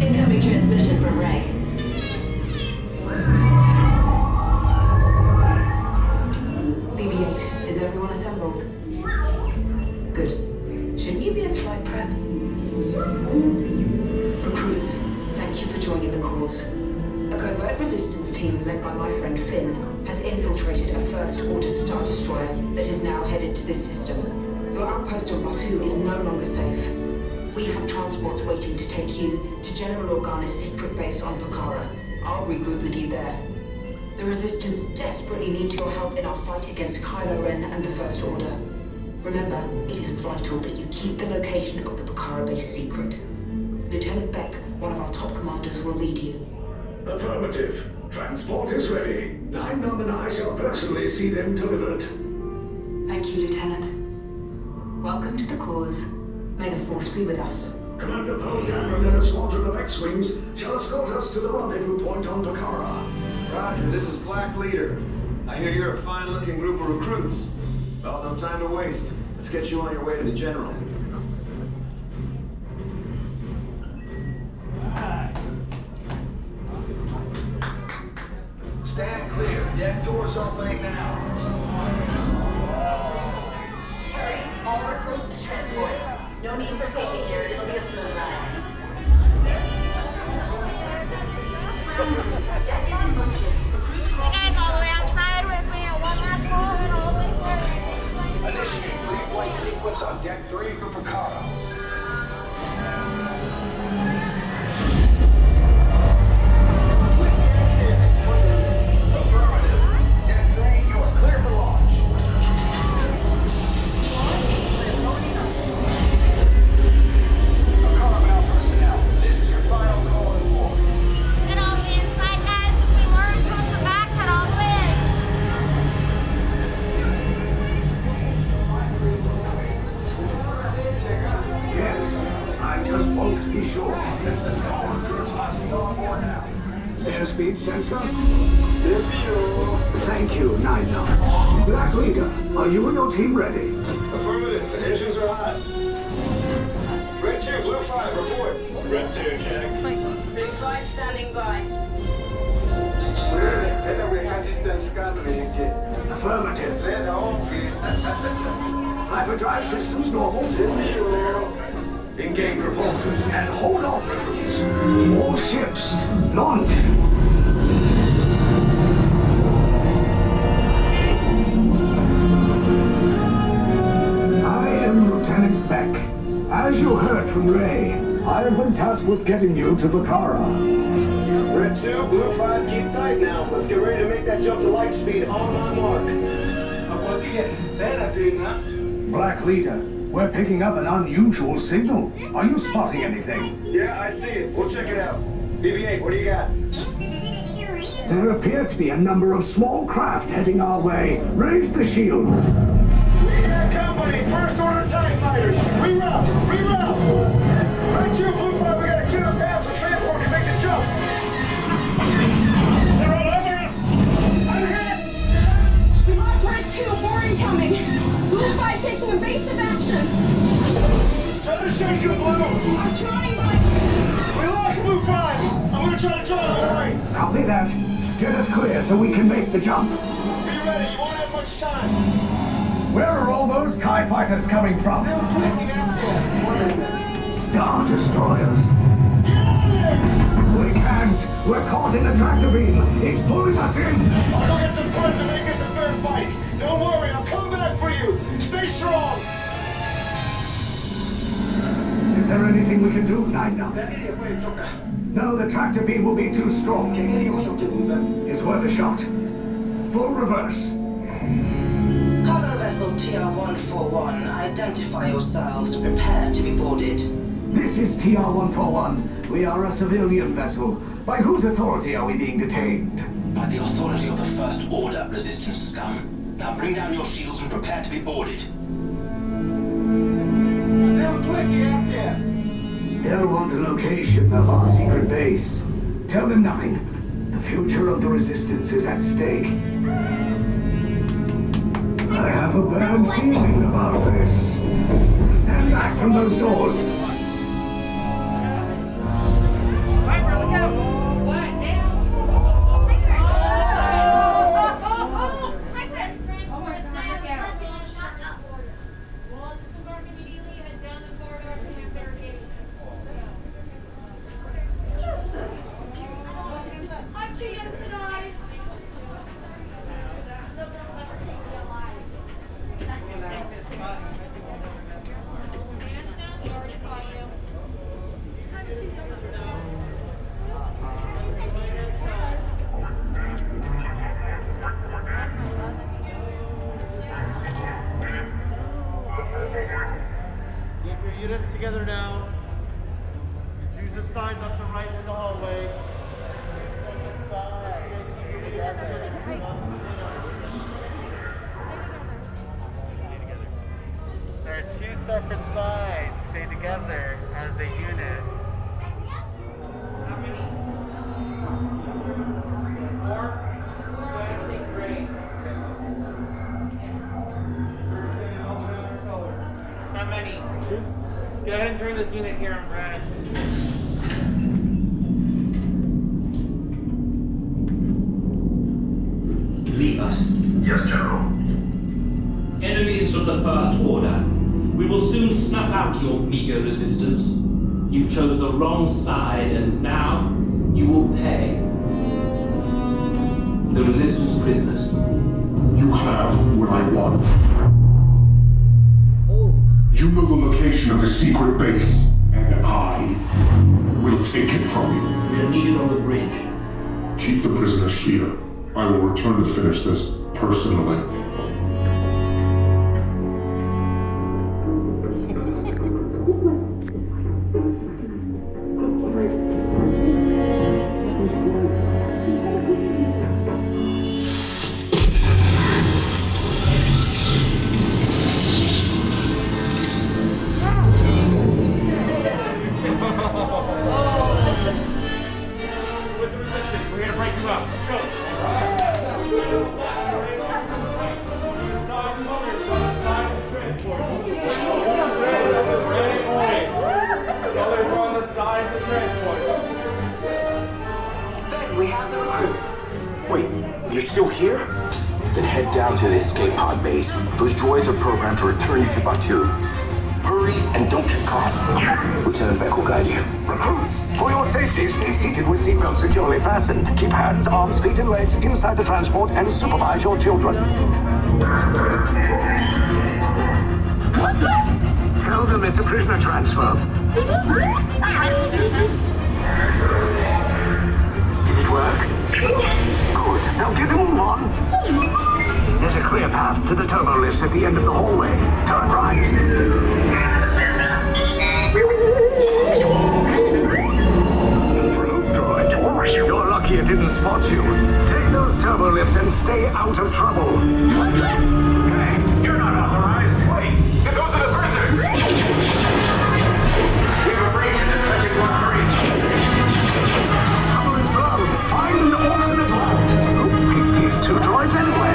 Incoming transmission from Rey. BB-8, is everyone assembled? Good. Shouldn't you be in flight prep? Recruits, thank you for joining the cause. A covert resistance team led by my friend Finn has infiltrated a First Order Star Destroyer that is now headed to this system. Your outpost on Batu is no longer safe. We have transports waiting to take you to General Organa's secret base on Pakara. I'll regroup with you there. The Resistance desperately needs your help in our fight against Kylo Ren and the First Order. Remember, it is vital that you keep the location of the Pakara base secret. Lieutenant Beck, one of our top commanders, will lead you. Affirmative. Transport is ready. 9-Num and I shall personally see them delivered. Thank you, Lieutenant. Welcome to the cause. May the Force be with us. Commander Poe Dameron and a squadron of X-Wings shall escort us to the rendezvous point on Takara. Roger, this is Black Leader. I hear you're a fine-looking group of recruits. Well, no time to waste. Let's get you on your way to the General. Stand clear. Deck doors opening now. Hurry, all recruits to transport. No need for safety gear, it'll be a smooth ride. Deck is in motion. Recruits cross. Guys, all the way outside with me at one last call and all the way. Initiate pre-flight sequence on Deck 3 for Pakara. Airspeed sensor? Thank you, 9-Num. Black Leader, are you and your team ready? Affirmative. Engines are hot. Red 2, Blue 5, report. Red 2, check. Blue 5 standing by. Affirmative. Hyperdrive systems normal. Engage repulsors and hold on, recruits. More ships. Launch. I am Lieutenant Beck. As you heard from Rey, I have been tasked with getting you to Vakara. Red 2, Blue 5, keep tight now. Let's get ready to make that jump to light speed on my mark. Black Leader, we're picking up an unusual signal. Are you spotting anything? Yeah, I see it. We'll check it out. BB-8, what do you got? There appear to be a number of small craft heading our way. Raise the shields. We got company. First Order TIE fighters. Reroute. Red 2, Blue 5, we gotta get them down so transport can make the jump. They're all over us. I'm hit. We lost Red 2, more incoming. Blue 5, take some evasive action. Try to shake you, Blue. I'm trying, but We lost Blue 5. I'm gonna try to draw the line. Copy that. Get us clear so we can make the jump. Be ready. You won't have much time. Where are all those TIE fighters coming from? Star Destroyers. We can't. We're caught in a tractor beam. It's pulling us in. I'll go get some friends and make this a fair fight. Don't worry, I'll come back for you. Stay strong. Is there anything we can do, 9-Num? No, the tractor beam will be too strong. It's worth a shot. Full reverse. Cargo vessel TR-141, identify yourselves and prepare to be boarded. This is TR-141. We are a civilian vessel. By whose authority are we being detained? By the authority of the First Order, Resistance scum. Now bring down your shields and prepare to be boarded. Little Twiggy out there. They'll want the location of our secret base. Tell them nothing. The future of the Resistance is at stake. I have a bad feeling about this. Stand back from those doors. Keep your units together now. Choose the sign left or right in the hallway. There are 2 separate signs. Stay together as a unit. How many? 4? I think great. How many? Go ahead and turn this unit here on red. Leave us. Yes, General. Enemies of the First Order. We will soon snuff out your meager resistance. You chose the wrong side, and now you will pay. The Resistance prisoners. You have what I want. You know the location of the secret base, and I will take it from you. We are needed on the bridge. Keep the prisoners here. I will return to finish this personally. With the resistance, we're gonna break you up. Let's go. Colors on the sides of transport. Ben, we have the recruits. Wait, you're still here? Then head down to the escape pod base. Those droids are programmed to return you to Batu. Hurry and don't get caught. Lieutenant Beck will guide you. Recruits, for your safety, stay seated with seatbelts securely fastened. Keep hands, arms, feet, and legs inside the transport and supervise your children. Tell them it's a prisoner transfer. Did it work? Good. Now get a move on. There's a clear path to the turbo lifts at the end of the hallway. Turn right. Interlude droid. You're lucky it didn't spot you. Take those turbo lifts and stay out of trouble. Hey, you're not authorized. Wait, those are the prisoners. We have a breach in section 13. Cover is blown. Find an alternate route. Who picked these 2 droids anyway?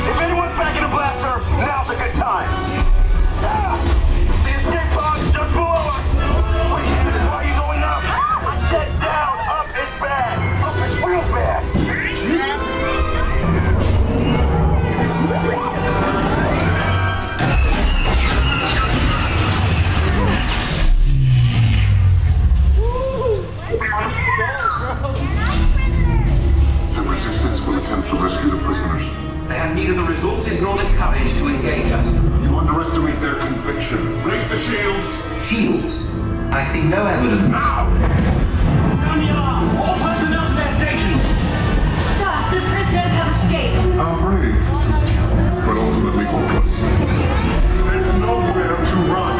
If anyone's back in a blaster, now's a good time. the shields! Shields? I see no evidence. Now! Sound the alarm! All personnel to their stations! Sir, the prisoners have escaped. How brave, but ultimately hopeless. There's nowhere to run.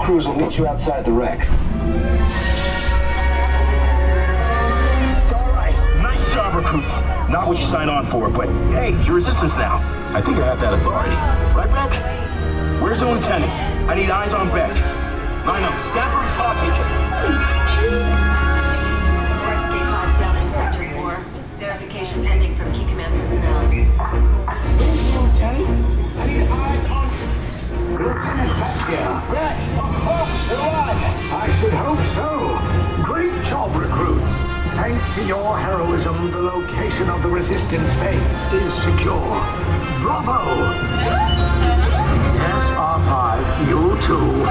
Crews will meet you outside the wreck. All right, nice job, recruits. Not what you signed on for, but hey, you're resistance now. I think I have that authority. Right, Beck? Where's the lieutenant? I need eyes on Beck. Line up, stand for his pod beacon. More escape pods down in Sector 4. Verification pending from key command personnel. Where's the lieutenant? I need eyes on... Lieutenant Beck here. Beck! Oh, you're alive! I should hope so. Great job, recruits. Thanks to your heroism, the location of the Resistance base is secure. Bravo! Yes, R5, you too.